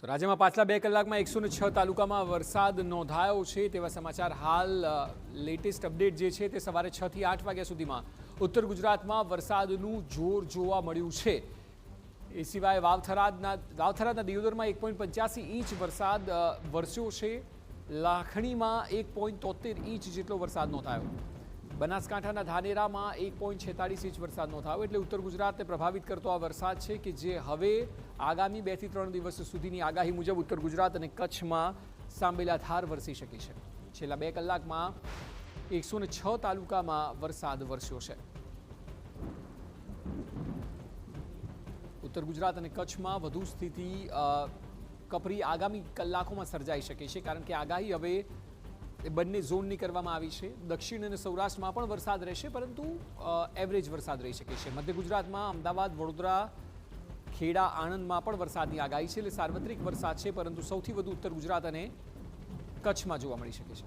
તો રાજ્યમાં પાછલા 2 કલાકમાં 106 તાલુકામાં વરસાદ નોંધાયો છે તેવા સમાચાર હાલ લેટેસ્ટ અપડેટ જે છે તે સવારે 6 થી 8 વાગ્યા સુધીમાં ઉત્તર ગુજરાતમાં વરસાદનું જોર જોવા મળ્યું છે। એ સિવાય વાવથરાના દિયોદરમાં 1.85 ઇંચ વરસાદ વરસ્યો છે। લાખણીમાં 1.73 ઇંચ જેટલો વરસાદ નોંધાયો। બનાસકાંઠાના ધાનેરામાં 1.46 ઇંચ વરસાદ નોંધાયો। એટલે ઉત્તર ગુજરાતને પ્રભાવિત કરતો આ વરસાદ છે કે જે હવે આગામી 2 થી 3 દિવસ સુધીની આગાહી મુજબ ઉત્તર ગુજરાત અને કચ્છમાં સાંબેલાધાર વરસી શકે છે। છેલ્લા 2 કલાકમાં 106 તાલુકામાં વરસાદ વરસ્યો છે। ઉત્તર ગુજરાત અને કચ્છમાં વધુ સ્થિતિ કપરી આગામી કલાકોમાં સર્જાઈ શકે છે, કારણ કે આગાહી હવે બંને ઝોનની કરવામાં આવી છે। દક્ષિણ અને સૌરાષ્ટ્રમાં પણ વરસાદ રહેશે, પરંતુ એવરેજ વરસાદ રહી શકે છે। મધ્ય ગુજરાતમાં અમદાવાદ, વડોદરા, ખેડા, આણંદમાં પણ વરસાદની આગાહી છે। એટલે સાર્વત્રિક વરસાદ છે, પરંતુ સૌથી વધુ ઉત્તર ગુજરાત અને કચ્છમાં જોવા મળી શકે છે।